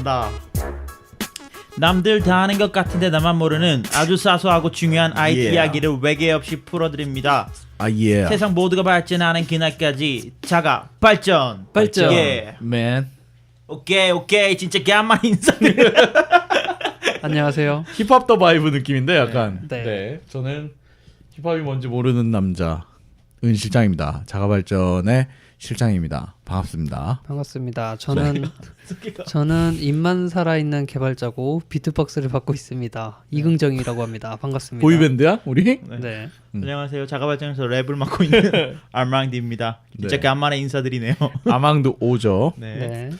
간다. 남들 다 아는 것 같은데 나만 모르는 아주 사소하고 중요한 IT 이야기를 외계 없이 풀어드립니다. 예. 세상 모두가 발전하는 그날까지 자가 발전. 예. 맨. 오케이 진짜 간만에 인사드려. 안녕하세요. 힙합 더 바이브 느낌인데 약간. 네. 네. 저는 힙합이 뭔지 모르는 남자 은 실장입니다. 자가발전의 실장입니다. 반갑습니다. 반갑습니다. 저는 입만 살아있는 개발자고 비트박스를 받고 있습니다. 이긍정이라고 합니다. 반갑습니다. 보이밴드야 우리? 네. 안녕하세요. 자가발전에서 랩을 맡고 있는 알망디입니다. 진짜 네. 간만에 인사드리네요. 아망드 오죠. 네. 네.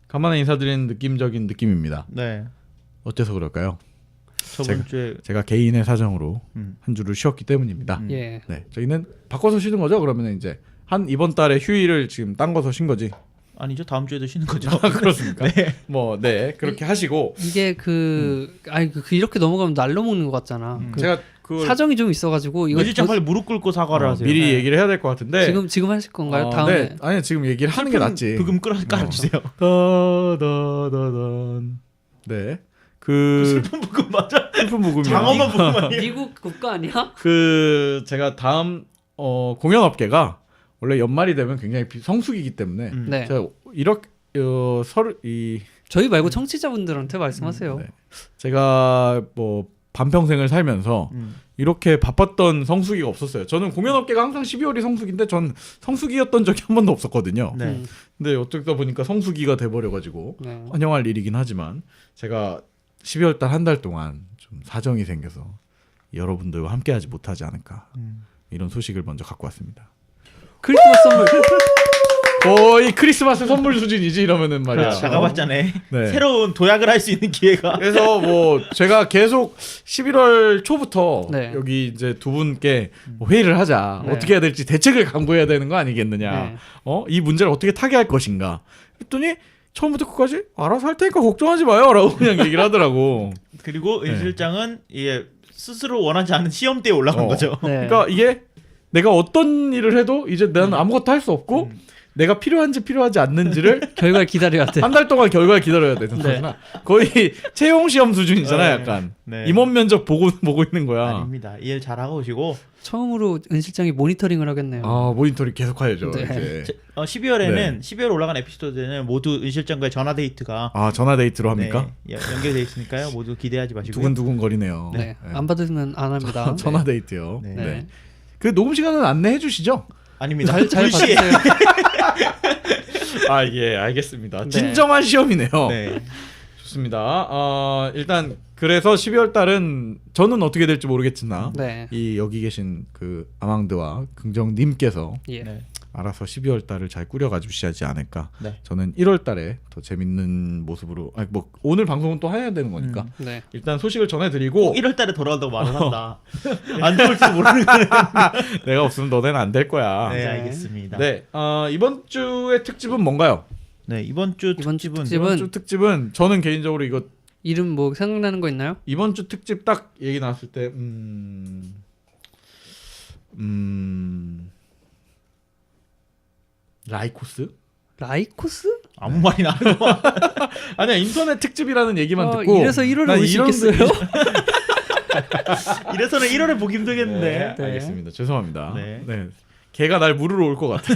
간만에 인사드리는 느낌적인 느낌입니다. 네. 어째서 그럴까요? 저번 주에 제가 개인의 사정으로 음. 한 주를 쉬었기 때문입니다. 예. 네, 저희는 바꿔서 쉬는 거죠. 그러면 이제 한 이번 달에 휴일을 지금 딴 거서 쉰 거지. 아니죠. 다음 주에도 쉬는 거죠. 그렇습니까? 네. 뭐, 네, 그렇게 하시고 이게 이렇게 넘어가면 날로 먹는 것 같잖아. 제가 그 사정이 좀 있어가지고 이거 실장 빨리 무릎 꿇고 사과를 하세요. 미리 네. 얘기를 해야 될 것 같은데 지금 하실 건가요? 다음에. 네, 아니 지금 얘기를 하는 게 낫지. 부금 깔아주세요. 다다다단. 네, 그 슬픈 부금 맞아? 슬픈 부금이요. 장엄한 부금 아니에요? 미국 국가 아니야? 그 제가 다음 공연 업계가 원래 연말이 되면 굉장히 성수기이기 때문에 네. 제가 이렇게 이 저희 말고 청취자분들한테 말씀하세요. 네. 제가 뭐 반평생을 살면서 이렇게 바빴던 성수기가 없었어요. 저는 공연업계가 항상 12월이 성수기인데 전 성수기였던 적이 한 번도 없었거든요. 네. 근데 어쩌다 보니까 성수기가 돼버려가지고 네. 환영할 일이긴 하지만 제가 12월 달 한 달 동안 좀 사정이 생겨서 여러분들과 함께하지 못하지 않을까 이런 소식을 먼저 갖고 왔습니다. 크리스마스 선물. 거의 크리스마스 선물 수준이지 이러면은 말이야. 그렇죠. 자가발전에 네. 새로운 도약을 할 수 있는 기회가. 그래서 뭐 제가 계속 11월 초부터 네. 여기 이제 두 분께 뭐 회의를 하자. 네. 어떻게 해야 될지 대책을 강구해야 되는 거 아니겠느냐. 네. 이 문제를 어떻게 타개할 것인가. 했더니 처음부터 끝까지 알아서 할 테니까 걱정하지 마요라고 그냥 얘기를 하더라고. 그리고 은 네. 실장은 이게 스스로 원하지 않는 시험대에 올라간 거죠. 네. 그러니까 이게 내가 어떤 일을 해도 이제 나는 아무것도 할 수 없고 내가 필요한지 필요하지 않는지를 결과를 기다려야 돼. 한 달 동안 결과를 기다려야 되는 거잖아. 거의 채용 시험 수준이잖아, 네. 약간. 네. 임원 면접 보고 있는 거야. 아닙니다. 일 잘하고 오시고 처음으로 은 실장이 모니터링을 하겠네요. 모니터링 계속 해야죠. 네. 이제. 12월에는 네. 12월 올라간 에피소드는 모두 은 실장과의 전화 데이트가 전화 데이트로 합니까? 네, 연결돼 있으니까요. 모두 기대하지 마시고요. 두근두근 거리네요. 네. 안 받으면 안 합니다. 전화 데이트요. 네. 네. 네. 그 녹음 시간은 안내해 주시죠? 아닙니다. 잘 2시에. 받으세요. 예, 알겠습니다. 네. 진정한 시험이네요. 네. 좋습니다. 일단 그래서 12월 달은 저는 어떻게 될지 모르겠으나 네. 이 여기 계신 그 아망드와 긍정님께서 예. 네. 알아서 12월 달을 잘 꾸려가 주시지 않을까. 네. 저는 1월 달에 더 재밌는 모습으로 뭐 오늘 방송은 또 해야 되는 거니까 네. 일단 소식을 전해드리고 1월 달에 돌아온다고 말을 한다. 안 좋을지도 모르는 거는. 내가 없으면 너네는 안 될 거야. 네, 네. 알겠습니다. 네, 이번 주의 특집은 뭔가요? 네, 이번 주 이번 주 특집은 특집은 이번 주 특집은 저는 개인적으로 이거 이름 뭐 생각나는 거 있나요? 이번 주 특집 딱 얘기 나왔을 때 라이코스? 라이코스? 아무 말이나 하는 거. 아니야, 인터넷 특집이라는 얘기만 듣고 이래서 1월에 난 올 수 이런 있겠어요? 이래서는 1월에 보기 힘들겠는데. 네. 알겠습니다. 죄송합니다. 네. 네. 걔가 날 물으러 올 것 같아.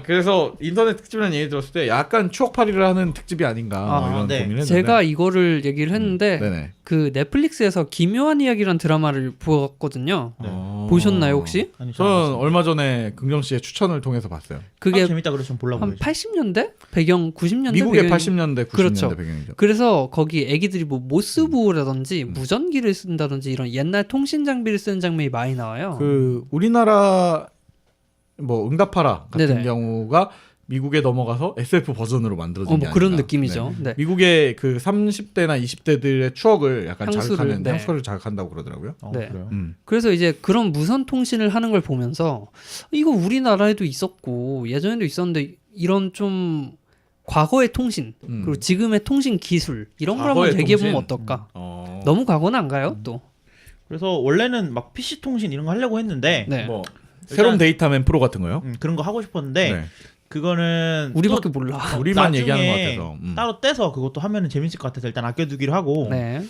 그래서 인터넷 특집이라는 얘기 들었을 때 약간 추억팔이를 하는 특집이 아닌가 뭐 이런 네. 고민을 했는데 제가 이거를 얘기를 했는데 네네. 그 넷플릭스에서 기묘한 이야기란 드라마를 보았거든요. 네. 보셨나요 혹시? 아니, 저는 얼마 전에 긍정 씨의 추천을 통해서 봤어요. 그게 재밌다 그래서 좀 보려고 한 그러죠. 80년대? 배경 90년대? 미국의 배경이- 80년대 90년대 그렇죠. 배경이죠. 그래서 거기 애기들이 뭐 모스부라든지 무전기를 쓴다든지 이런 옛날 통신 장비를 쓰는 장면이 많이 나와요. 그 우리나라 뭐 응답하라 같은 네네. 경우가 미국에 넘어가서 SF 버전으로 만들어진 게 뭐 그런 아닌가. 느낌이죠. 네. 미국의 그 30대나 20대들의 추억을 약간 향수를, 자극하는 네. 향수를 자극한다고 그러더라고요. 네. 그래요. 그래서 이제 그런 무선 통신을 하는 걸 보면서 이거 우리나라에도 있었고 예전에도 있었는데 이런 좀 과거의 통신 그리고 지금의 통신 기술 이런 걸 한번 과거의 얘기해 보면 통신? 어떨까? 어. 너무 과거는 안 가요 또. 그래서 원래는 막 PC 통신 이런 거 하려고 했는데 네. 뭐 새로운 데이터맨 프로 같은 거요? 그런 거 하고 싶었는데 네. 그거는 우리밖에 또 몰라. 우리만 나중에 얘기하는 것 같아서. 따로 떼서 그것도 하면은 재밌을 것 같아서 일단 아껴두기로 하고 네.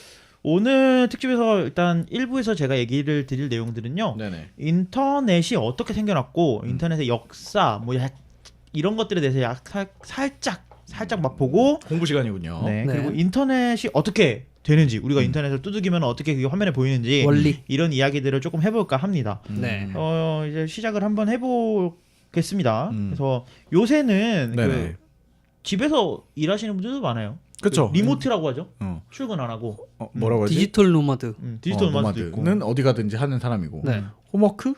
오늘 특집에서 일단 1부에서 제가 얘기를 드릴 내용들은요. 네네. 인터넷이 어떻게 생겨났고 인터넷의 역사 뭐 이런 것들에 대해서 살짝 맛보고 공부 시간이군요. 네, 네. 그리고 인터넷이 어떻게 되는지 우리가 인터넷을 두들기면 어떻게 그게 화면에 보이는지 원리. 이런 이야기들을 조금 해볼까 합니다. 네. 이제 시작을 한번 해보겠습니다. 음. 그래서 요새는 네네. 그 집에서 일하시는 분들도 많아요. 그쵸. 그 리모트라고 하죠. 어. 출근 안 하고 뭐라고 하지? 디지털 노마드. 디지털 노마드도 있고 노마드는 어디 가든지 하는 사람이고. 네. 홈워크?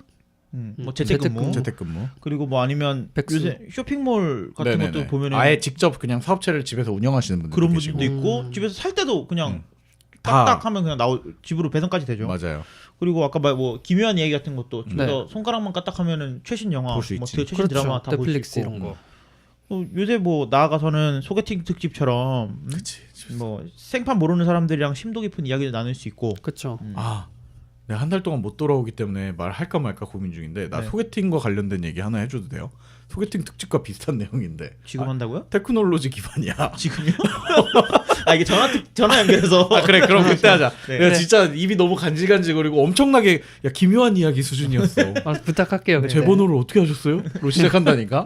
뭐 재택근무 재택근무. 그리고 뭐 아니면 백수. 요새 쇼핑몰 같은 네네네. 것도 보면은 아예 직접 그냥 사업체를 집에서 운영하시는 분들 그런 계시고. 분들도 있고 집에서 살 때도 그냥 다. 딱딱 하면 그냥 집으로 배송까지 되죠. 맞아요. 그리고 아까 뭐 기묘한 얘기 같은 것도 집에서 손가락만 까딱하면은 최신 영화, 볼 수 뭐 있지. 최신 그렇죠. 드라마 다 볼 수 넷플릭스 있고. 이런 거. 요새 뭐 나아가서는 소개팅 특집처럼 그치. 뭐 생판 모르는 사람들이랑 심도 깊은 이야기를 나눌 수 있고 그렇죠. 아, 내가 한 달 동안 못 돌아오기 때문에 말할까 말까 고민 중인데 나 네. 소개팅과 관련된 얘기 하나 해줘도 돼요? 소개팅 특집과 비슷한 내용인데. 지금 한다고요? 테크놀로지 기반이야. 지금요? 아 이게 전화 연결해서 아 그래 그럼 그때 하자. 네. 내가 진짜 입이 너무 간질간질거리고 엄청나게 야 기묘한 이야기 수준이었어. 부탁할게요. 그때. 제 번호를 어떻게 하셨어요? 로 시작한다니까.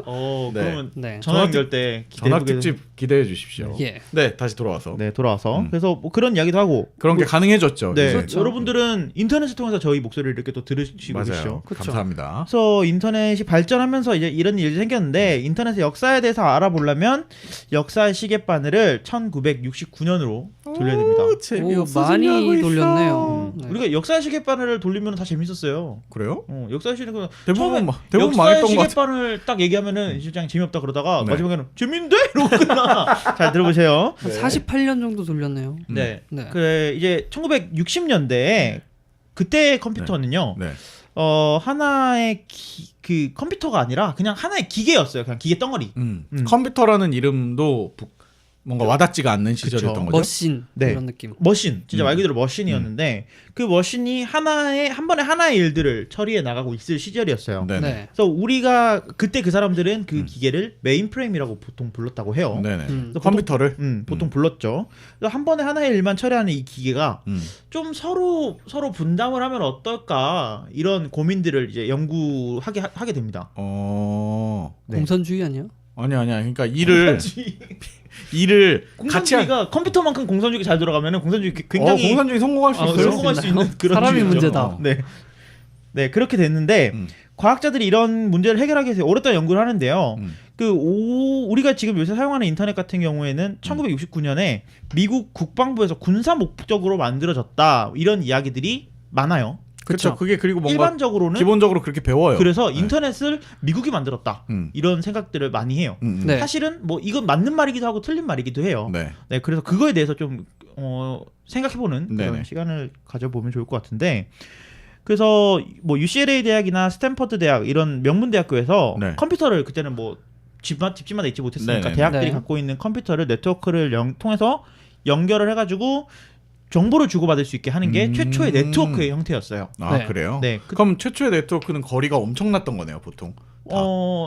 네. 네. 네. 전화 연결 때 전화 기대해보게- 특집 기대해 주십시오. 예. 네 다시 돌아와서 네 돌아와서 음. 그래서 뭐 그런 이야기도 하고 그런 게 가능해졌죠. 네 요새. 여러분들은 인터넷을 통해서 저희 목소리를 이렇게 또 들으시고 맞아요. 계시죠. 그쵸. 감사합니다. 그래서 인터넷이 발전하면서 이제 이런 일이 생겼는데 인터넷의 역사에 대해서 알아보려면 역사의 시계바늘을 1969년으로 돌려야 됩니다. 오, 많이 돌렸네요. 네. 우리가 역사의 시계바늘을 돌리면 다 재밌었어요. 그래요? 역사의 시계바늘 대부분 역사의 망했던 것 같아. 시계바늘 딱 얘기하면은 실장 재미없다 그러다가 네. 마지막에는 재밌는데 이러고 끝나. 잘 들어보세요. 한 48년 정도 돌렸네요. 네. 네. 그 이제 1960년대에 그때 컴퓨터는요. 네. 하나의 그 컴퓨터가 아니라 그냥 하나의 기계였어요. 그냥 기계 덩어리. 컴퓨터라는 이름도 뭔가 와닿지가 않는 그쵸. 시절이었던 거죠. 머신 네. 이런 느낌. 머신. 진짜 말 그대로 머신이었는데 그 머신이 한 번에 하나의 일들을 처리해 나가고 있을 시절이었어요. 네네. 네. 그래서 우리가 그때 그 사람들은 그 기계를 메인프레임이라고 보통 불렀다고 해요. 네네. 그래서 컴퓨터를. 보통 불렀죠. 그래서 한 번에 하나의 일만 처리하는 이 기계가 좀 서로 분담을 하면 어떨까 이런 고민들을 이제 하게 됩니다. 네. 공산주의 아니야? 아니야. 그러니까 일을 같이 공산주의가 컴퓨터만큼 공산주의가 잘 돌아가면은 공산주의 굉장히 공산주의 성공할 수 있어요. 성공할 수 있는 그런 사람이 주의죠. 문제다. 네 그렇게 됐는데 과학자들이 이런 문제를 해결하기 위해서 오랫동안 연구를 하는데요. 우리가 지금 요새 사용하는 인터넷 같은 경우에는 1969년에 미국 국방부에서 군사 목적으로 만들어졌다 이런 이야기들이 많아요. 그렇죠. 그게 그리고 뭔가 일반적으로는 기본적으로 그렇게 배워요. 그래서 네. 인터넷을 미국이 만들었다 이런 생각들을 많이 해요. 네. 사실은 뭐 이건 맞는 말이기도 하고 틀린 말이기도 해요. 네. 그래서 그거에 대해서 좀 생각해보는 그런 네네. 시간을 가져보면 좋을 것 같은데 그래서 뭐 UCLA 대학이나 스탠퍼드 대학 이런 명문 대학교에서 네. 컴퓨터를 그때는 뭐 집마다 있지 못했으니까 네네네. 대학들이 네. 갖고 있는 컴퓨터를 네트워크를 통해서 연결을 해가지고 정보를 주고받을 수 있게 하는 게 최초의 네트워크의 형태였어요. 아 네. 그래요? 네. 그럼 최초의 네트워크는 거리가 엄청났던 거네요, 보통.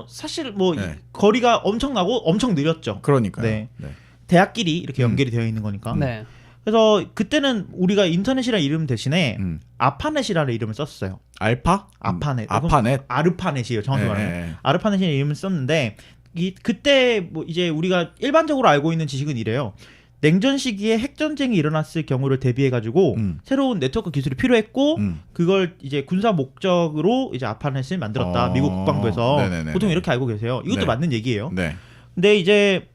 사실 뭐 네. 거리가 엄청나고 엄청 느렸죠. 그러니까요. 네. 대학끼리 이렇게 연결이 되어 있는 거니까. 네. 그래서 그때는 우리가 인터넷이라는 이름 대신에 음. 아파넷이라는 이름을 썼어요. 알파? 아파넷. 아파넷. 아르파넷이에요. 정확히 말하면. 네. 아르파넷이라는 이름을 썼는데 그때 뭐 이제 우리가 일반적으로 알고 있는 지식은 이래요. 냉전 시기에 핵 전쟁이 일어났을 경우를 대비해 가지고 새로운 네트워크 기술이 필요했고 그걸 이제 군사 목적으로 이제 아파넷을 만들었다. 미국 국방부에서 네네네네. 보통 이렇게 알고 계세요. 이것도 네. 맞는 얘기예요. 네. 근데 이제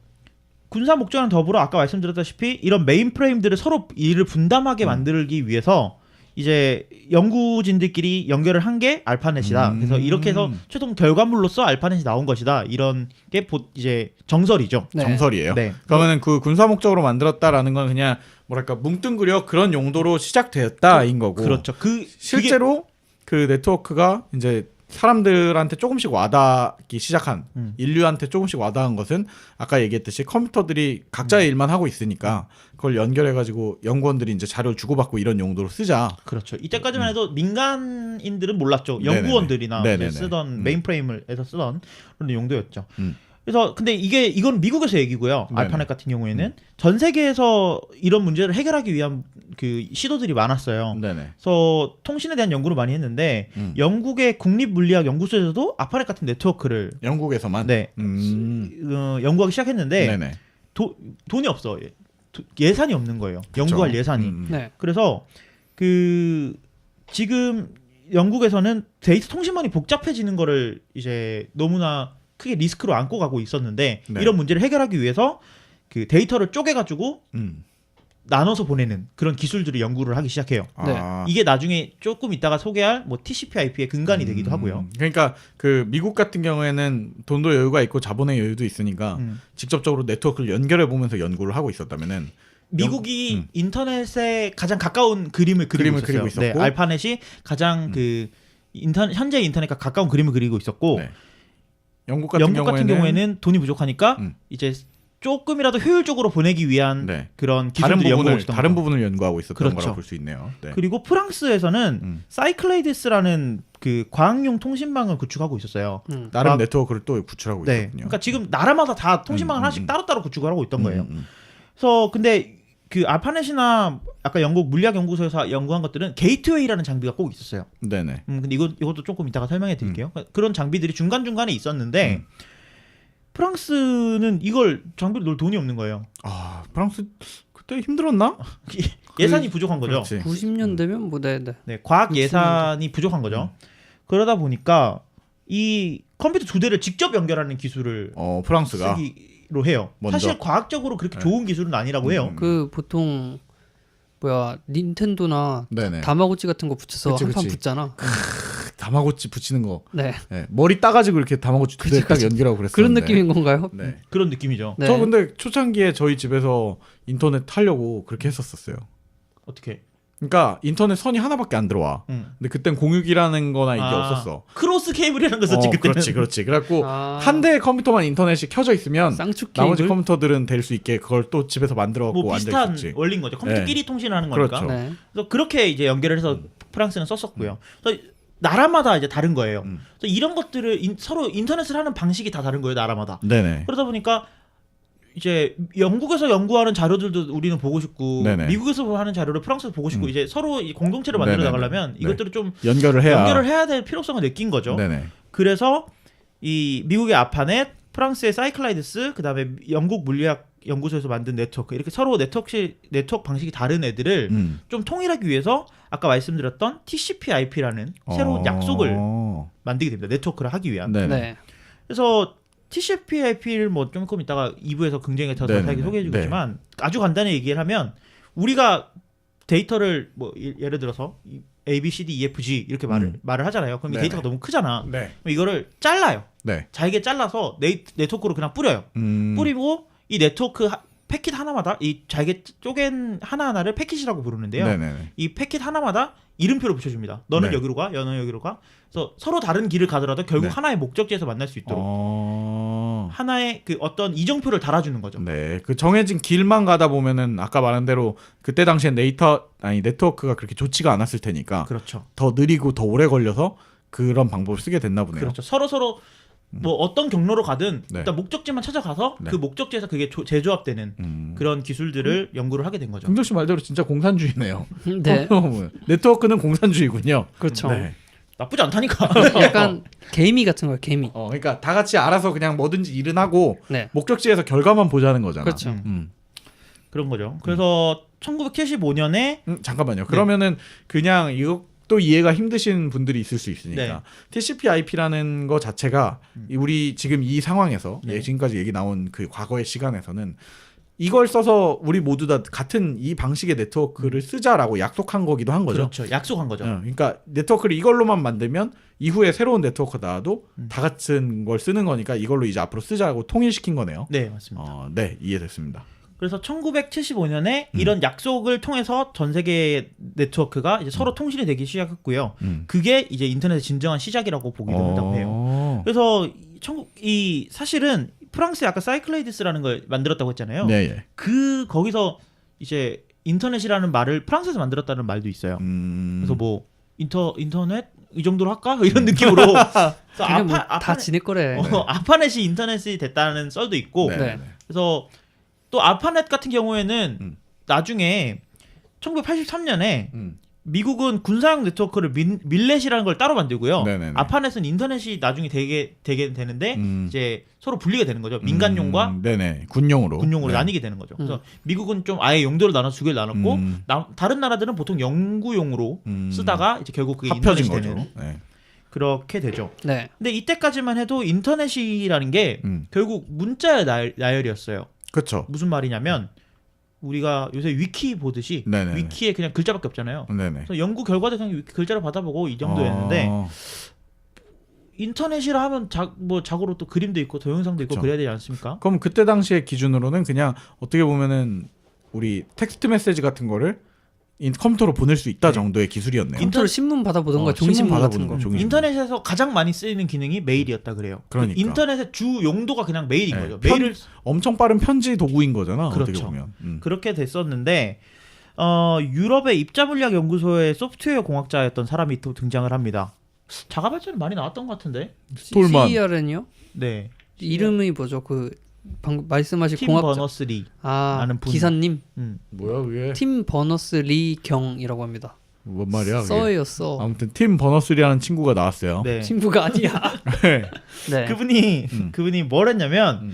군사 목적과는 더불어 아까 말씀드렸다시피 이런 메인프레임들을 서로 일을 분담하게 만들기 위해서 이제 연구진들끼리 연결을 한 게 알파넷이다. 그래서 이렇게 해서 최종 결과물로서 알파넷이 나온 것이다. 이런 게 이제 정설이죠. 네. 정설이에요. 네. 그러면은 그 군사 목적으로 만들었다라는 건 그냥 뭐랄까 뭉뚱그려 그런 용도로 시작되었다인 거고. 그렇죠. 실제로 그 네트워크가 이제 사람들한테 조금씩 와닿기 시작한 인류한테 조금씩 와닿은 것은 아까 얘기했듯이 컴퓨터들이 각자의 일만 하고 있으니까 그걸 연결해가지고 연구원들이 이제 자료를 주고받고 이런 용도로 쓰자. 그렇죠. 이때까지만 해도 민간인들은 몰랐죠. 네네네. 연구원들이나 네네네. 쓰던 메인프레임을 해서 쓰던 그런 용도였죠. 그래서 근데 이건 미국에서 얘기고요. 네네. 알파넷 같은 경우에는 전 세계에서 이런 문제를 해결하기 위한 그 시도들이 많았어요. 네네. 그래서 통신에 대한 연구를 많이 했는데 영국의 국립물리학 연구소에서도 알파넷 같은 네트워크를 영국에서만. 네 연구하기 시작했는데 네네. 돈이 없어. 예산이 없는 거예요. 연구할 예산이. 네. 그래서 그 지금 영국에서는 데이터 통신망이 복잡해지는 거를 이제 너무나 크게 리스크로 안고 가고 있었는데 네. 이런 문제를 해결하기 위해서 그 데이터를 쪼개가지고 나눠서 보내는 그런 기술들을 연구를 하기 시작해요. 아. 이게 나중에 조금 이따가 소개할 뭐 TCP/IP의 근간이 되기도 하고요. 그러니까 그 미국 같은 경우에는 돈도 여유가 있고 자본의 여유도 있으니까 직접적으로 네트워크를 연결해 보면서 연구를 하고 있었다면은 미국이 인터넷에 가장 가까운 그림을 그리고 있었고 네, 알파넷이 가장 그 현재 인터넷과 가까운 그림을 그리고 있었고 네. 영국 같은 경우에는 돈이 부족하니까 이제 조금이라도 효율적으로 보내기 위한 네. 그런 기술들을 연구하고 있었던 다른 거죠. 부분을 연구하고 있었던 그렇죠. 거라고 볼 수 있네요. 네. 그리고 프랑스에서는 사이클레이디스라는 그 과학용 통신망을 구축하고 있었어요. 나름 네트워크를 또 구축하고 네. 있었군요. 그러니까 지금 나라마다 다 통신망을 하나씩 따로따로 구축을 하고 있던 거예요. 그래서 근데 그 알파넷이나 아까 영국 물리학연구소에서 연구한 것들은 게이트웨이라는 장비가 꼭 있었어요. 네네. 근데 이것도 조금 이따가 설명해 드릴게요. 그런 장비들이 중간중간에 있었는데 프랑스는 이걸 장비를 놓을 돈이 없는 거예요. 아 프랑스 그때 힘들었나? 예산이 부족한 거죠. 그렇지. 90년 되면 뭐 네. 과학 예산이 부족한 거죠. 그러다 보니까 이 컴퓨터 두 대를 직접 연결하는 기술을 프랑스가 쓰기로 해요. 먼저. 사실 과학적으로 그렇게 좋은 기술은 아니라고 해요. 그 보통 뭐야 닌텐도나 네네. 다마고치 같은 거 붙여서 그치, 한판 그치. 붙잖아. 다마고치 붙이는 거. 네. 네. 머리 따가지고 이렇게 다마고치 두 대 딱 연결하고 그랬었는데. 그런 느낌인 건가요? 네. 그런 느낌이죠. 네. 저 근데 초창기에 저희 집에서 인터넷 타려고 그렇게 했었어요. 어떻게? 그러니까 인터넷 선이 하나밖에 안 들어와. 근데 그땐 공유기라는 거나 이게 없었어. 크로스 케이블이라는 거 썼지 그때는. 그렇지. 그래갖고 한 대의 컴퓨터만 인터넷이 켜져 있으면 쌍축 나머지 케이블? 컴퓨터들은 될 수 있게 그걸 또 집에서 만들어갖고 뭐 비슷한 앉아있었지. 원리인 거죠. 컴퓨터끼리 통신하는 거니까. 그렇죠. 네. 그래서 그렇게 이제 연결을 해서 프랑스는 썼었고요. 그래서 나라마다 이제 다른 거예요. 그래서 이런 것들을 서로 인터넷을 하는 방식이 다 다른 거예요, 나라마다. 네네. 그러다 보니까 이제 영국에서 연구하는 자료들도 우리는 보고 싶고 네네. 미국에서 하는 자료를 프랑스에서 보고 싶고 이제 서로 이 공동체를 만들어 네네네. 나가려면 네. 이것들을 좀 연결을 해야 될 필요성을 느낀 거죠. 네네. 그래서 이 미국의 아파넷, 프랑스의 사이클라이드스, 그다음에 영국 물리학 연구소에서 만든 네트워크 이렇게 서로 네트워크 방식이 다른 애들을 좀 통일하기 위해서 아까 말씀드렸던 TCP/IP라는 새로운 약속을 만들게 됩니다. 네트워크를 하기 위한. 네네. 네. 그래서 TCP/IP를 뭐 조금 이따가 2부에서 굉장히 더 자세하게 소개해주겠지만 아주 간단히 얘기를 하면 우리가 데이터를 뭐 예를 들어서 A, B, C, D, E, F, G 이렇게 말을 하잖아요. 그럼 이 데이터가 너무 크잖아. 네. 그럼 이거를 잘라요. 네. 잘게 잘라서 네트워크로 그냥 뿌려요. 뿌리고 이 네트워크 패킷 하나마다 이 잘게 쪼갠 하나하나를 패킷이라고 부르는데요. 네네네. 이 패킷 하나마다 이름표를 붙여줍니다. 너는 네. 여기로 가, 너는 여기로 가. 그래서 서로 다른 길을 가더라도 결국 네. 하나의 목적지에서 만날 수 있도록 하나의 그 어떤 이정표를 달아주는 거죠. 네, 그 정해진 길만 가다 보면은 아까 말한 대로 그때 당시엔 네트워크가 그렇게 좋지가 않았을 테니까 그렇죠. 더 느리고 더 오래 걸려서 그런 방법을 쓰게 됐나 보네요. 그렇죠. 서로 뭐 어떤 경로로 가든 네. 일단 목적지만 찾아가서 네. 그 목적지에서 그게 재조합되는 그런 기술들을 연구를 하게 된 거죠. 김덕 씨 말대로 진짜 공산주의네요. 네. 네트워크는 공산주의군요. 그렇죠. 네. 나쁘지 않다니까. 약간 개미 같은 거예요. 개미. 그러니까 다 같이 알아서 그냥 뭐든지 일은 하고 네. 목적지에서 결과만 보자는 거잖아. 그렇죠. 그런 거죠. 그래서 1975년에 잠깐만요. 그러면은 그냥 이것도 이해가 힘드신 분들이 있을 수 있으니까 네. TCP/IP라는 거 자체가 우리 지금 이 상황에서 네. 지금까지 얘기 나온 그 과거의 시간에서는 이걸 써서 우리 모두 다 같은 이 방식의 네트워크를 쓰자라고 약속한 거기도 한 거죠. 그렇죠. 약속한 거죠. 그러니까 네트워크를 이걸로만 만들면 이후에 새로운 네트워크 나와도 다 같은 걸 쓰는 거니까 이걸로 이제 앞으로 쓰자고 통일시킨 거네요. 네, 맞습니다. 네, 이해됐습니다. 그래서 1975년에 이런 약속을 통해서 전 세계 네트워크가 이제 서로 통신이 되기 시작했고요. 그게 이제 인터넷의 진정한 시작이라고 보기도 한다고 해요. 그래서 사실은 프랑스에 아까 사이클레이디스라는 걸 만들었다고 했잖아요. 네. 거기서 이제 인터넷이라는 말을 프랑스에서 만들었다는 말도 있어요. 그래서 뭐 인터넷 이 정도로 할까? 이런 느낌으로. 그래서 그냥 뭐다 지낼 거래. 아파넷이 인터넷이 됐다는 썰도 있고. 네. 그래서 또 아파넷 같은 경우에는 나중에 1983년에 미국은 군사용 네트워크를 밀넷이라는 걸 따로 만들고요. 네네네. 아파넷은 인터넷이 나중에 되게 되는데 이제 서로 분리가 되는 거죠. 민간용과 네네. 군용으로 네. 나뉘게 되는 거죠. 그래서 미국은 좀 아예 용도를 나눠서 두 개를 나눴고 다른 나라들은 보통 연구용으로 쓰다가 이제 결국 그게 합쳐진 인터넷이 거죠. 되는 네. 그렇게 되죠. 네. 근데 이때까지만 해도 인터넷이라는 게 결국 문자의 나열이었어요. 그렇죠. 무슨 말이냐면 우리가 요새 위키 보듯이 네네네. 위키에 그냥 글자밖에 없잖아요. 네네. 그래서 연구 결과도 그냥 위키 글자를 받아보고 이 정도였는데 인터넷이라 하면 자고로 또 그림도 있고 동영상도 있고 그쵸. 그래야 되지 않습니까? 그럼 그때 당시의 기준으로는 그냥 어떻게 보면은 우리 텍스트 메시지 같은 거를 컴퓨터로 보낼 수 있다 정도의 기술이었네요. 컴퓨터로 신문 받아보던가 종이신문 신문 같은 거. 받아보는 종이신문. 인터넷에서 가장 많이 쓰이는 기능이 메일이었다 그래요. 그러니까. 인터넷의 주 용도가 그냥 메일인 네, 거죠. 메일을 엄청 빠른 편지 도구인 거잖아. 어떻게 그렇죠. 보면. 그렇게 됐었는데 유럽의 입자물리학 연구소의 소프트웨어 공학자였던 사람이 또 등장을 합니다. 자가 발전이 많이 나왔던 것 같은데. 톨만. CERN이요? 네. 이름이 뭐죠? 그 방금 말씀하신 팀 공학자. 버너스리. 아, 라는 분. 기사님. 뭐야 그게? 팀 버너스리 경이라고 합니다. 뭔 말이야? 그게? 써예요, 써. 아무튼 팀 버너스리라는 친구가 나왔어요. 네. 친구가 아니야. 네. 그분이 뭘 했냐면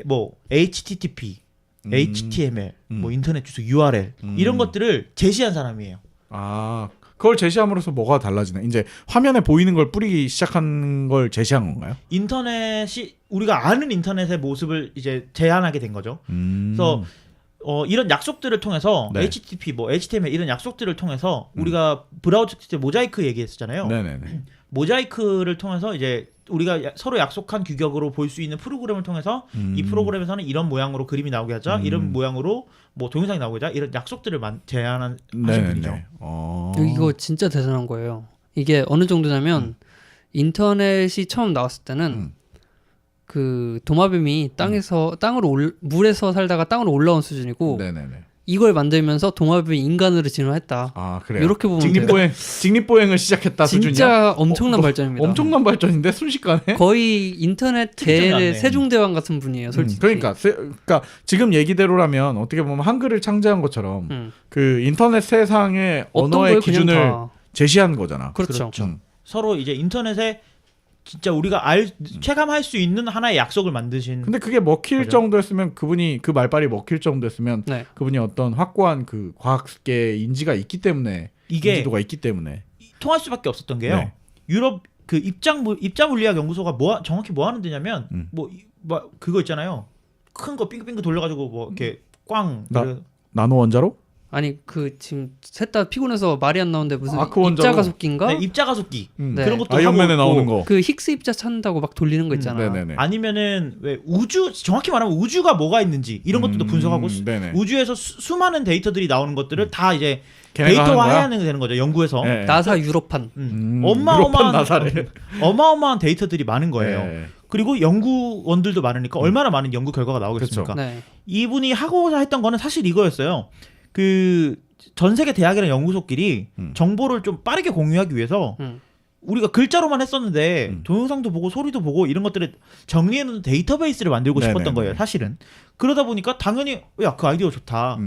뭐 HTTP, HTML, 뭐 인터넷 주소 URL 이런 것들을 제시한 사람이에요. 아, 그걸 제시함으로써 뭐가 달라지나? 이제 화면에 보이는 걸 뿌리기 시작한 걸 제시한 건가요? 인터넷이 우리가 아는 인터넷의 모습을 이제 제한하게 된 거죠. 그래서 이런 약속들을 통해서 네. HTTP, 뭐 HTML 이런 약속들을 통해서 우리가 브라우저 때 모자이크 얘기했었잖아요. 네네네. 모자이크를 통해서 이제 우리가 서로 약속한 규격으로 볼 수 있는 프로그램을 통해서 이 프로그램에서는 이런 모양으로 그림이 나오게 하자, 이런 모양으로 뭐 동영상이 나오게 하자, 이런 약속들을 제안한 하신 분이죠. 이거 진짜 대단한 거예요. 이게 어느 정도냐면 인터넷이 처음 나왔을 때는 그 도마뱀이 물에서 살다가 땅으로 올라온 수준이고 네네네. 이걸 만들면서 도마뱀이 인간으로 진화했다. 아 그래요. 이렇게 보면 돼요. 직립보행을 시작했다 수준이야. 진짜 엄청난 발전입니다. 엄청난 발전인데 순식간에. 거의 인터넷 특정이 안 계의 돼. 세종대왕 같은 분이에요, 솔직히. 그러니까 지금 얘기대로라면 어떻게 보면 한글을 창제한 것처럼 그 인터넷 세상의 어떤 언어의 거예요? 그냥 기준을 다. 제시한 거잖아. 그렇죠. 서로 이제 인터넷에 진짜 우리가 체감할 수 있는 하나의 약속을 만드신. 근데 그게 먹힐 그죠? 정도였으면 그분이 그 말빨이 먹힐 정도였으면 네. 그분이 어떤 확고한 그 과학계 인지가 있기 때문에 이게 인지도가 있기 때문에 통할 수밖에 없었던 게요. 네. 유럽 그 입자물리학 연구소가 정확히 뭐 하는 데냐면 뭐 그거 있잖아요. 큰 거 빙글빙글 돌려가지고 뭐 이렇게 꽝. 나노 원자로? 아니 그 지금 셋 다 피곤해서 말이 안 나오는데 무슨 아크 원자로. 입자가속기인가? 네, 입자가속기 네. 그런 것도 아이언맨에 하고 나오는 있고, 거. 그 힉스 입자 찾는다고 막 돌리는 거 있잖아. 네네네. 아니면은 왜 정확히 말하면 우주가 뭐가 있는지 이런 것도 분석하고 네네. 우주에서 수많은 데이터들이 나오는 것들를 다 이제 걔네가 하는 거야? 데이터화해야 되는 거죠. 연구에서. 네. 나사 유로판. 유로판 나사를. 어마어마한 데이터들이 많은 거예요. 네. 그리고 연구원들도 많으니까 얼마나 많은 연구 결과가 나오겠습니까? 네. 이분이 하고자 했던 거는 사실 이거였어요. 그 전 세계 대학이나 연구소끼리 정보를 좀 빠르게 공유하기 위해서 우리가 글자로만 했었는데 동영상도 보고 소리도 보고 이런 것들을 정리해놓은 데이터베이스를 만들고 네네네. 싶었던 거예요. 사실은. 그러다 보니까 당연히 야, 그 아이디어 좋다.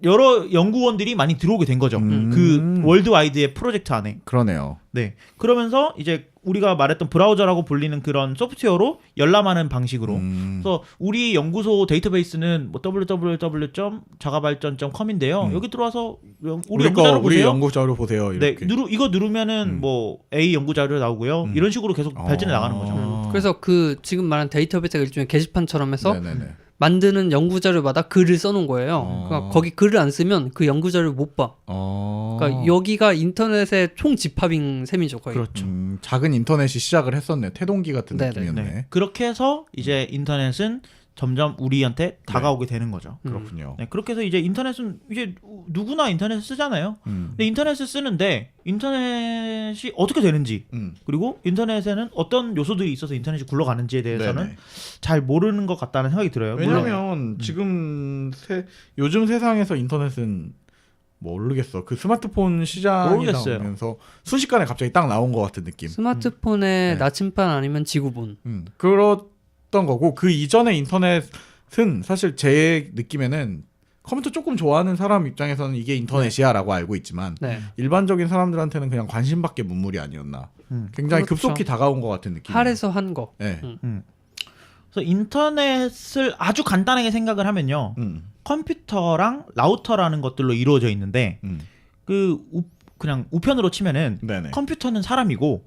여러 연구원들이 많이 들어오게 된 거죠. 그 월드와이드의 프로젝트 안에. 그러네요. 네. 그러면서 이제 우리가 말했던 브라우저라고 불리는 그런 소프트웨어로 열람하는 방식으로. 그래서 우리 연구소 데이터베이스는 뭐 www.자가발전.com인데요. 여기 들어와서 우리 연구자료 우리 보세요. 연구자료 보세요. 이렇게. 네. 이거 누르면은 뭐 A 연구자료 나오고요. 이런 식으로 계속 발전해 나가는 거죠. 그래서 그 지금 말한 데이터베이스가 일종의 게시판처럼 해서 네네네. 만드는 연구자료마다 글을 써놓은 거예요. 그러니까 거기 글을 안 쓰면 그 연구자료를 못 봐. 그러니까 여기가 인터넷의 총집합인 셈이죠, 거의. 그렇죠. 작은 인터넷이 시작을 했었네. 태동기 같은 네네. 느낌이었네. 네. 그렇게 해서 이제 인터넷은 점점 우리한테 다가오게 되는 거죠. 그렇군요. 네, 그렇게 해서 이제 인터넷은 이제 누구나 인터넷을 쓰잖아요. 근데 인터넷을 쓰는데 인터넷이 어떻게 되는지 그리고 인터넷에는 어떤 요소들이 있어서 인터넷이 굴러가는지에 대해서는 네네. 잘 모르는 것 같다는 생각이 들어요. 물론 왜냐면 지금 요즘 세상에서 인터넷은 모르겠어. 그 스마트폰 시장이 모르겠어요. 나오면서 순식간에 갑자기 딱 나온 것 같은 느낌. 스마트폰에 네. 나침반 아니면 지구본. 그랬던 거고 그 이전의 인터넷은 사실 제 느낌에는 컴퓨터 조금 좋아하는 사람 입장에서는 이게 인터넷이야라고 알고 있지만 네. 일반적인 사람들한테는 그냥 관심밖에 문물이 아니었나. 굉장히 그렇죠. 급속히 다가온 것 같은 느낌. 할에서 한 거. 네. 그래서 인터넷을 아주 간단하게 생각을 하면요. 컴퓨터랑 라우터라는 것들로 이루어져 있는데 그냥 우편으로 치면은 네네. 컴퓨터는 사람이고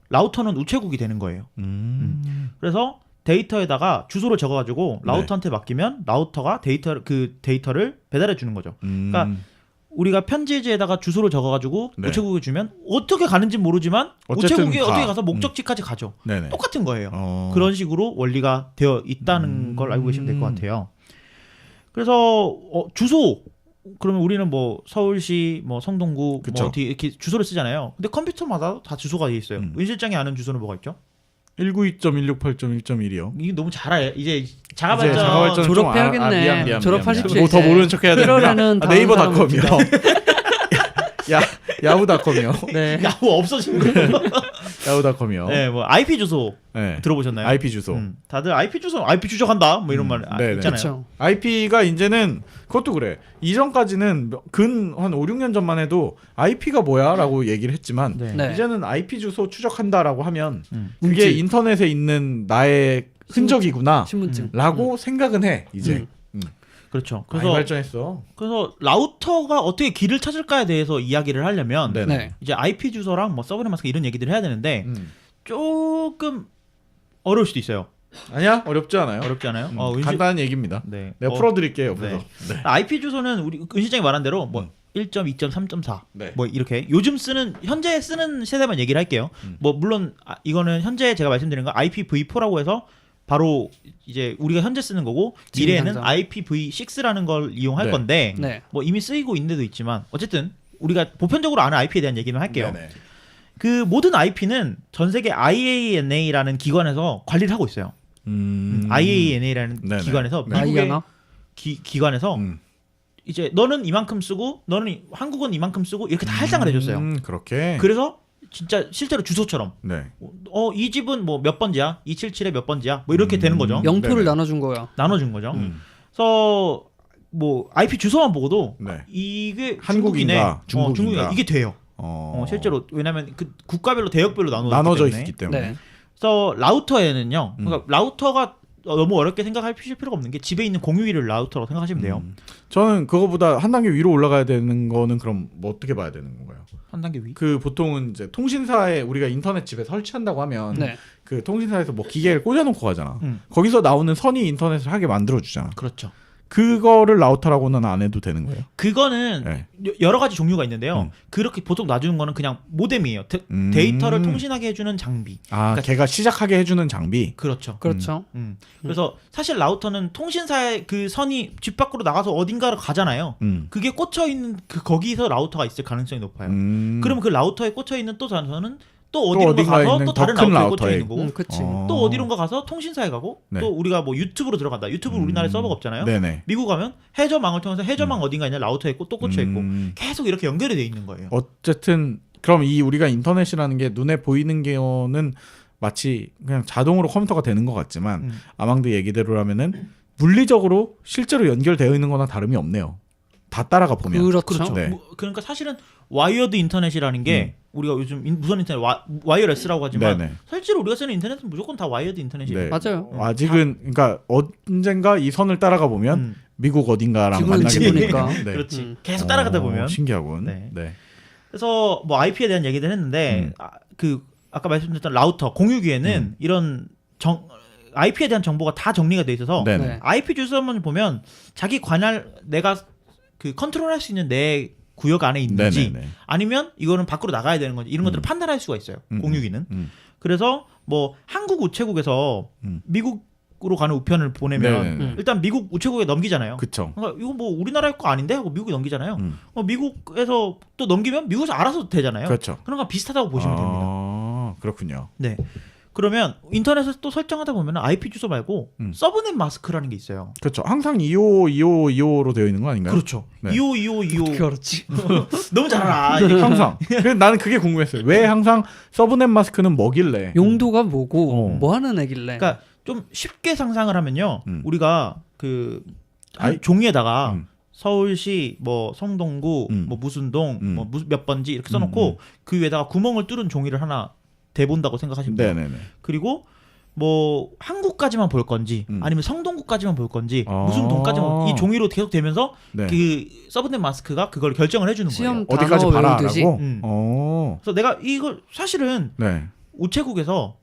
라우터는 우체국이 되는 거예요. 음. 그래서 데이터에다가 주소를 적어가지고 라우터한테 맡기면 라우터가 데이터를 배달해 주는 거죠. 그러니까 우리가 편지지에다가 주소를 적어가지고 네. 우체국에 주면 어떻게 가는지 모르지만 어쨌든 우체국에 가. 어떻게 가서 목적지까지 가죠. 네네. 똑같은 거예요. 어. 그런 식으로 원리가 되어 있다는 걸 알고 계시면 될 것 같아요. 그래서 주소 그러면 우리는 뭐 서울시, 뭐 성동구, 그쵸. 뭐 어디 이렇게 주소를 쓰잖아요. 근데 컴퓨터마다 다 주소가 돼 있어요. 은 실장이 아는 주소는 뭐가 있죠? 192.168.1.1이요. 이게 너무 잘 알아요. 이제 이제 자가발전 자가발전 좀 졸업해야겠네. 미안. 졸업하십시오. 뭐 더 이제. 모르는 척 해야 됩니다. 1월에는 다른 네이버닷컴이요. 사람을 야후닷컴이요. 네. 야후 없어진 거예요. 야후닷컴이요. 네, 뭐 IP 주소 네. 들어보셨나요? IP 주소. 다들 IP 주소, IP 추적한다 뭐 이런 말 네네. 있잖아요. 그렇죠. IP가 이제는 그것도 그래. 이전까지는 근 한 5, 6년 전만 해도 IP가 뭐야라고 얘기를 했지만 네. 네. 이제는 IP 주소 추적한다라고 하면 음. 그게 물질. 인터넷에 있는 나의 흔적이구나 신분증. 라고 생각은 해. 이제. 그렇죠. 많이 그래서 발전했어. 라우터가 어떻게 길을 찾을까에 대해서 이야기를 하려면 네네. 네. 이제 IP 주소랑 뭐 서브넷 마스크 이런 얘기들을 해야 되는데 조금 어려울 수도 있어요. 아니야 어렵지 않아요. 어렵지 않아요? 간단한 얘기입니다. 네. 내가 풀어드릴게요. 옆에서. 네. IP 주소는 우리 은 실장이 말한 대로 뭐 1.2.3.4 네. 뭐 이렇게 요즘 현재 쓰는 세대만 얘기를 할게요. 뭐 물론 이거는 현재 제가 말씀드린 거 IPv4라고 해서 바로 이제 우리가 현재 쓰는 거고 지금 미래에는 당장. IPv6라는 걸 이용할 네. 건데 네. 뭐 이미 쓰이고 있는 데도 있지만 어쨌든 우리가 보편적으로 아는 IP에 대한 얘기는 할게요. 네네. 그 모든 IP는 전 세계 IANA라는 기관에서 관리를 하고 있어요. IANA라는 네네. 기관에서 네. 미국의 아이아나? 기관에서 이제 너는 이만큼 쓰고 너는 한국은 이만큼 쓰고 이렇게 다 할당을 해줬어요. 그렇게. 그래서 진짜 실제로 주소처럼 네. 이 집은 뭐 몇 번지야 277에 몇 번지야 뭐 이렇게 되는 거죠. 영토를 네네. 나눠준 거야. 나눠준 거죠. 그래서 뭐 IP 주소만 보고도 네. 이게 한국인가, 중국이네, 중국인가. 이게 돼요. 실제로 왜냐면 그 국가별로 대역별로 나눠져 때문에. 있기 때문에. 네. 그래서 라우터에는요. 그러니까 라우터가 너무 어렵게 생각할 필요가 없는 게 집에 있는 공유기를 라우터라고 생각하시면 돼요. 저는 그거보다 한 단계 위로 올라가야 되는 거는 그럼 뭐 어떻게 봐야 되는 건가요? 한 단계 위. 그 보통은 이제 통신사에 우리가 인터넷 집에 설치한다고 하면 네. 그 통신사에서 뭐 기계를 꽂아놓고 가잖아. 음. 거기서 나오는 선이 인터넷을 하게 만들어 주잖아. 그렇죠. 그거를 라우터라고는 안 해도 되는 거예요. 그거는 네. 여러 가지 종류가 있는데요. 그렇게 보통 놔주는 거는 그냥 모뎀이에요. 데이터를 통신하게 해주는 장비. 아, 그러니까- 걔가 시작하게 해주는 장비. 그렇죠. 그렇죠. 그래서 사실 라우터는 통신사의 그 선이 집 밖으로 나가서 어딘가를 가잖아요. 그게 꽂혀 있는 거기서 라우터가 있을 가능성이 높아요. 그러면 그 라우터에 꽂혀 있는 또 다른 선은 또 어디론가 어딘가에 가서 있는 또 더 다른 큰 라우터에 꽂혀 라우터에. 있는 거고. 그치. 또 어디론가 가서 통신사에 가고 네. 또 우리가 뭐 유튜브로 들어간다. 유튜브 우리나라에 서버가 없잖아요. 네네. 미국 가면 해저망을 통해서 해저망 어딘가 있는 라우터에 또 꽂혀 있고 계속 이렇게 연결이 돼 있는 거예요. 어쨌든 그럼 이 우리가 인터넷이라는 게 눈에 보이는 거는 마치 그냥 자동으로 컴퓨터가 되는 것 같지만 아망드 얘기대로라면은 물리적으로 실제로 연결되어 있는 거나 다름이 없네요. 다 따라가 보면. 그렇죠. 네. 그러니까 사실은 와이어드 인터넷이라는 게 우리가 요즘 무선 인터넷 와이어레스라고 하지만 네네. 실제로 우리가 쓰는 인터넷은 무조건 다 와이어드 인터넷이에요. 네. 맞아요. 아직은 그러니까 언젠가 이 선을 따라가 보면 미국 어딘가랑 지구는 만나게 지구니까. 되니까. 네. 그렇지. 계속 따라가다 보면. 신기하군. 네. 네. 그래서 뭐 IP에 대한 얘기를 했는데 아까 말씀드렸던 라우터 공유기에는 이런 IP에 대한 정보가 다 정리가 돼 있어서 네네. 네. IP 주소만 보면 자기 관할 내가 그 컨트롤할 수 있는 내 구역 안에 있는지 네네네. 아니면 이거는 밖으로 나가야 되는 건지 이런 것들을 판단할 수가 있어요. 공유기는. 음. 그래서 뭐 한국 우체국에서 미국으로 가는 우편을 보내면 네네네. 일단 미국 우체국에 넘기잖아요. 그쵸. 그러니까 이거 뭐 우리나라 거 아닌데 하고 미국에 넘기잖아요. 미국에서 또 넘기면 미국에서 알아서 되잖아요. 그렇죠. 그런 거 비슷하다고 보시면 됩니다. 그렇군요. 네. 그러면 인터넷에서 또 설정하다 보면 IP 주소 말고 서브넷 마스크라는 게 있어요. 그렇죠. 항상 252525로 되어 있는 거 아닌가요? 그렇죠. 네. 252525 어떻게 알았지? 너무 잘 알아. 항상. 그래서 나는 그게 궁금했어요. 왜 항상 서브넷 마스크는 뭐길래? 용도가 뭐고 어. 뭐 하는 애길래? 그러니까 좀 쉽게 상상을 하면요. 우리가 그 아이- 종이에다가 서울시 뭐 성동구 뭐 무슨 동 뭐 몇 번지 이렇게 써놓고 그 위에다가 구멍을 뚫은 종이를 하나 대본다고 생각하시면 돼요. 네네네. 그리고 뭐 한국까지만 볼 건지 아니면 성동구까지만 볼 건지 아. 무슨 동까지만 이 종이로 계속 되면서 네. 그 서브넷 마스크가 그걸 결정을 해주는 거예요. 시험 어디까지 단어 봐라라고? 외우듯이? 그래서 내가 이걸 사실은 네. 우체국에서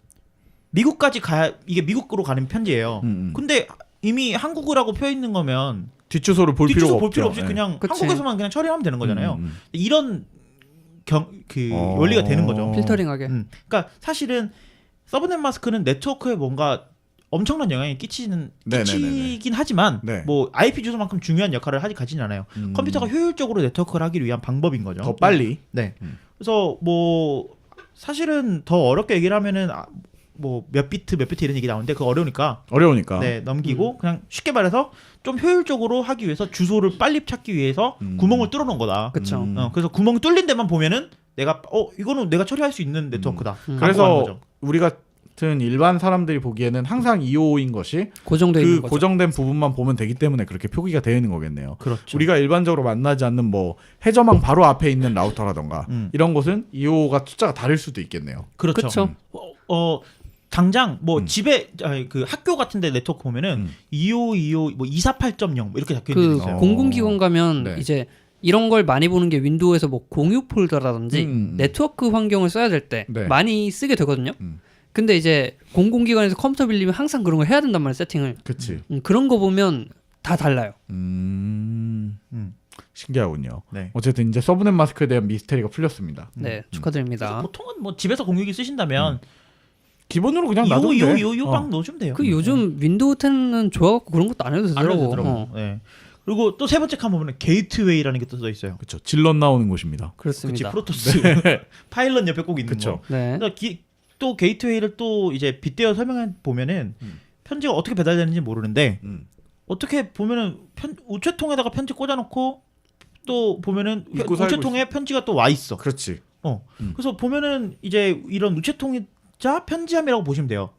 미국까지 가야 이게 미국으로 가는 편지예요. 근데 이미 한국어라고 표 있는 거면 뒷주소를 볼 뒷주소 필요가 볼 없죠. 필요 없이 네. 그냥 그치. 한국에서만 그냥 처리하면 되는 거잖아요. 음. 이런 원리가 되는 거죠. 필터링하게. 그러니까 사실은 서브넷 마스크는 네트워크에 뭔가 엄청난 영향이 네네네네. 끼치긴 하지만 네. 뭐 IP 주소만큼 중요한 역할을 가지는 않아요. 컴퓨터가 효율적으로 네트워크를 하기 위한 방법인 거죠. 더 빨리. 네. 그래서 뭐 사실은 더 어렵게 얘기를 하면은 뭐 몇 비트 이런 얘기 나오는데 그거 어려우니까 어려우니까. 네 넘기고 그냥 쉽게 말해서 좀 효율적으로 하기 위해서 주소를 빨리 찾기 위해서 구멍을 뚫어놓은 거다. 그렇죠. 그래서 구멍 뚫린 데만 보면은 내가 이거는 내가 처리할 수 있는 네트워크다. 라고 하는 그래서 거죠. 우리 같은 일반 사람들이 보기에는 항상 255인 것이 고정돼 있는 그 거죠. 고정된 부분만 보면 되기 때문에 그렇게 표기가 되어 있는 거겠네요. 그렇죠. 우리가 일반적으로 만나지 않는 뭐 해저망 바로 앞에 있는 라우터라던가 이런 곳은 255가 숫자가 다를 수도 있겠네요. 그렇죠. 그쵸. 당장 뭐 집에 그 학교 같은데 네트워크 보면은 2525 뭐 248.0 뭐 이렇게 적혀 있는 게 그 있어요. 공공기관 가면 네. 이제 이런 걸 많이 보는 게 윈도우에서 뭐 공유 폴더라든지 음. 네트워크 환경을 써야 될 때 네. 많이 쓰게 되거든요. 근데 이제 공공기관에서 컴퓨터 빌리면 항상 그런 걸 해야 된단 말이에요, 세팅을. 그치. 그런 거 보면 다 달라요. 신기하군요. 네. 어쨌든 이제 서브넷 마스크에 대한 미스테리가 풀렸습니다. 네, 축하드립니다. 보통은 뭐 집에서 공유기 쓰신다면 기본으로 그냥 놔두면 돼. 2525 빵 넣어주면 돼요. 그 요즘 윈도우 10은 좋아갖고 그런 것도 안 해도 안 해도 되더라고. 되더라고요. 네. 그리고 또 세 번째 칸 보면 게이트웨이라는 게 또 써 있어요. 그렇죠. 질럿 나오는 곳입니다. 그렇지 그렇습니다. 프로토스 파일럿 옆에 꼭 있는 그쵸. 거. 네. 그래서 또 게이트웨이를 또 이제 빗대어 설명해 보면은 편지가 어떻게 배달되는지 모르는데 어떻게 보면은 우체통에다가 편지 꽂아놓고 또 보면은 입고 살고 우체통에 편지가 또 와 있어. 그렇지. 그래서 보면은 이제 이런 우체통이자 편지함이라고 보시면 돼요.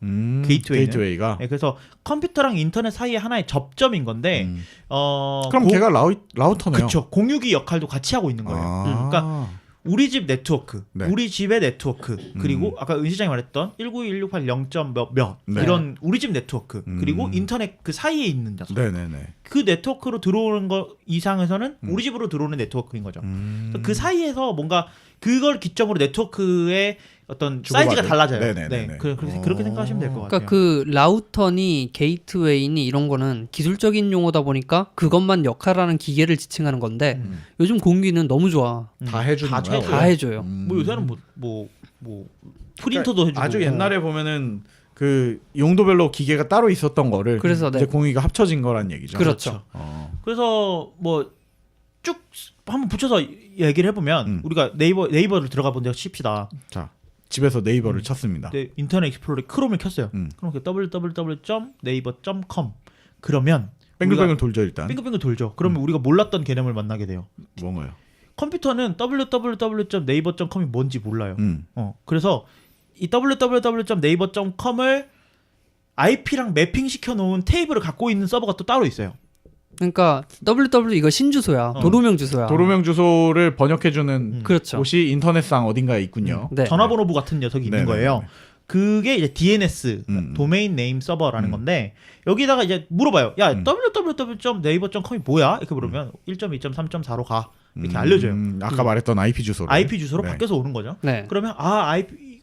게이트웨이가. 네, 그래서 컴퓨터랑 인터넷 사이에 하나의 접점인 건데 그럼 걔가 라우터네요. 그쵸 공유기 역할도 같이 하고 있는 거예요. 그러니까 우리 집 네트워크, 네. 우리 집의 네트워크, 그리고 아까 은 시장이 말했던 192.168 0.몇 네. 이런 우리 집 네트워크, 그리고 인터넷 그 사이에 있는 녀석. 네네네. 그 네트워크로 들어오는 거 이상에서는 우리 집으로 들어오는 네트워크인 거죠. 그래서 그 사이에서 뭔가 그걸 기점으로 네트워크의 어떤 사이즈가 달라져요. 네네네네. 네, 그렇게 생각하시면 될 것 같아요. 그러니까 그 라우터니 게이트웨이니 이런 거는 기술적인 용어다 보니까 그것만 역할하는 기계를 지칭하는 건데 요즘 공기는 너무 좋아. 다 해주는 다 거야. 다 해줘요. 뭐 요새는 뭐 프린터도 해주고 아주 옛날에 보면은 그 용도별로 기계가 따로 있었던 거를 그래서 이제 네. 공유기가 합쳐진 거란 얘기죠. 그렇죠. 그래서 뭐 쭉 한번 붙여서 얘기를 해보면 우리가 네이버를 들어가 본데 칩시다. 자, 집에서 네이버를 쳤습니다. 네, 인터넷 익스플로러 크롬을 켰어요. 그럼 www.naver.com 그러면 뱅글뱅글 돌죠 일단. 빙글빙글 돌죠. 그러면 우리가 몰랐던 개념을 만나게 돼요. 뭔가요? 컴퓨터는 www.naver.com이 뭔지 몰라요. 음. 그래서 이 www.naver.com을 IP랑 매핑 시켜 놓은 테이블을 갖고 있는 서버가 또 따로 있어요. 그러니까 www 이거 신주소야. 도로명 주소야. 도로명 주소를 번역해주는 그렇죠. 곳이 인터넷상 어딘가에 있군요. 네. 전화번호부 같은 녀석이 있는 네, 거예요. 네, 네. 그게 이제 DNS, 도메인 네임 서버라는 건데 여기다가 이제 물어봐요. 야, www.naver.com이 뭐야? 이렇게 물으면 1.2.3.4로 가. 이렇게 알려줘요. 아까 말했던 IP 주소를. IP 주소로 네. 바뀌어서 오는 거죠. 네. 그러면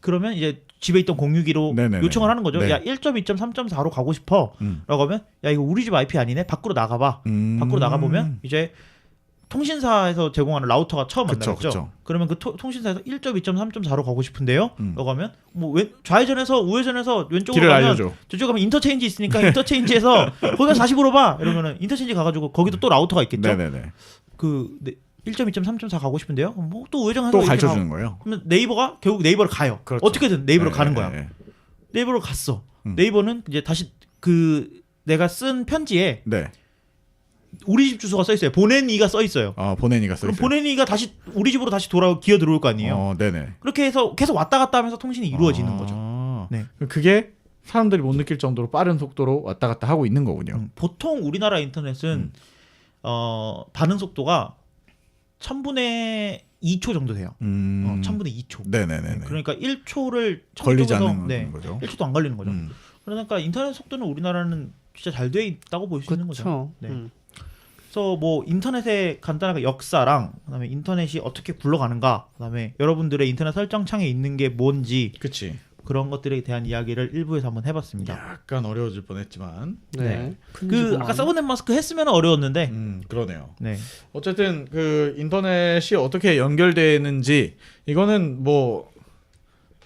그러면 이제 집에 있던 공유기로 네네네. 요청을 하는 거죠. 네. 야, 1.2.3.4로 가고 싶어. 라고 하면 야, 이거 우리 집 IP 아니네. 밖으로 나가 봐. 밖으로 나가 보면 이제 통신사에서 제공하는 라우터가 처음 그쵸, 만나겠죠. 그쵸. 그러면 그 통신사에서 1.2.3.4로 가고 싶은데요. 라고 하면 뭐 좌회전해서 우회전해서 왼쪽으로 길을 가면 알려줘. 저쪽 가면 인터체인지 있으니까 인터체인지에서 거기서 다시 물어봐. 이러면은 인터체인지 가가지고 거기도 또 라우터가 있겠죠. 네네네. 1.2.3.4 가고 싶은데요. 뭐 또 우회전해서 또 이렇게 가르쳐 가고. 주는 거예요. 그러면 네이버가 결국 네이버를 가요. 그렇죠. 어떻게든 네이버를 네, 가는 네, 거야. 네. 네이버로 갔어. 네이버는 이제 다시 그 내가 쓴 편지에 네. 우리 집 주소가 써 있어요. 보내니가 써 있어요. 보내니가 써 그럼 있어요. 보내니가 다시 우리 집으로 다시 기어 들어올 거 아니에요. 네네. 그렇게 해서 계속 왔다 갔다 하면서 통신이 이루어지는 거죠. 네. 그게 사람들이 못 느낄 정도로 빠른 속도로 왔다 갔다 하고 있는 거군요. 보통 우리나라 인터넷은 반응 속도가 1000분의 2초 정도 돼요. 1000분의 2초. 네네네. 그러니까 1초를 걸리지 않는 거죠. 1초도 안 걸리는 거죠. 그러니까 인터넷 속도는 우리나라는 진짜 잘 돼 있다고 볼 수 있는 거죠. 네. 그래서 뭐 인터넷의 간단하게 역사랑 그다음에 인터넷이 어떻게 굴러가는가, 그다음에 여러분들의 인터넷 설정창에 있는 게 뭔지 그치. 그런 것들에 대한 이야기를 1부에서 한번 해봤습니다. 약간 어려워질 뻔했지만. 네. 그 아까 서브넷 마스크 했으면 어려웠는데. 그러네요. 네. 어쨌든 그 인터넷이 어떻게 연결되는지 이거는 뭐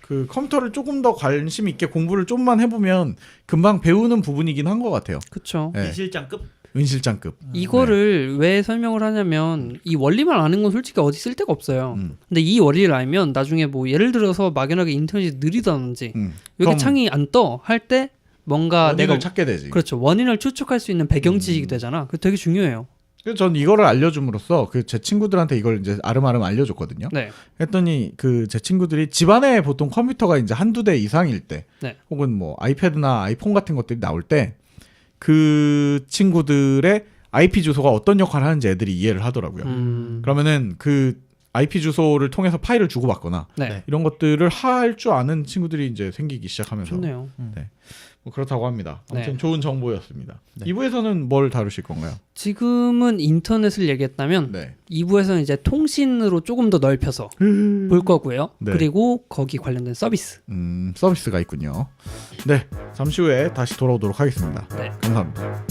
그 컴퓨터를 조금 더 관심 있게 공부를 좀만 해보면 금방 배우는 부분이긴 한 것 같아요. 그렇죠. 네. 실장급. 은실장급. 이거를 왜 설명을 하냐면 이 원리만 아는 건 솔직히 어디 쓸 데가 없어요. 근데 이 원리를 알면 나중에 뭐 예를 들어서 막연하게 인터넷이 느리다든지 여기 창이 안 떠 할 때 뭔가 내가 찾게 되지. 그렇죠. 원인을 추측할 수 있는 배경 지식이 되잖아. 그게 되게 중요해요. 그래서 전 이거를 알려줌으로써 그 제 친구들한테 이걸 이제 아름아름 알려줬거든요. 네. 했더니 그 제 친구들이 집안에 보통 컴퓨터가 이제 한두 대 이상일 때, 네. 혹은 뭐 아이패드나 아이폰 같은 것들이 나올 때 그 친구들의 IP 주소가 어떤 역할을 하는지 애들이 이해를 하더라고요. 그러면은 그 IP 주소를 통해서 파일을 주고받거나 네. 이런 것들을 할 줄 아는 친구들이 이제 생기기 시작하면서 좋네요. 네. 뭐 그렇다고 합니다. 아무튼 네. 좋은 정보였습니다. 네. 2부에서는 뭘 다루실 건가요? 지금은 인터넷을 얘기했다면 네. 2부에서는 이제 통신으로 조금 더 넓혀서 볼 거고요. 네. 그리고 거기 관련된 서비스. 서비스가 있군요. 네, 잠시 후에 다시 돌아오도록 하겠습니다. 네. 감사합니다.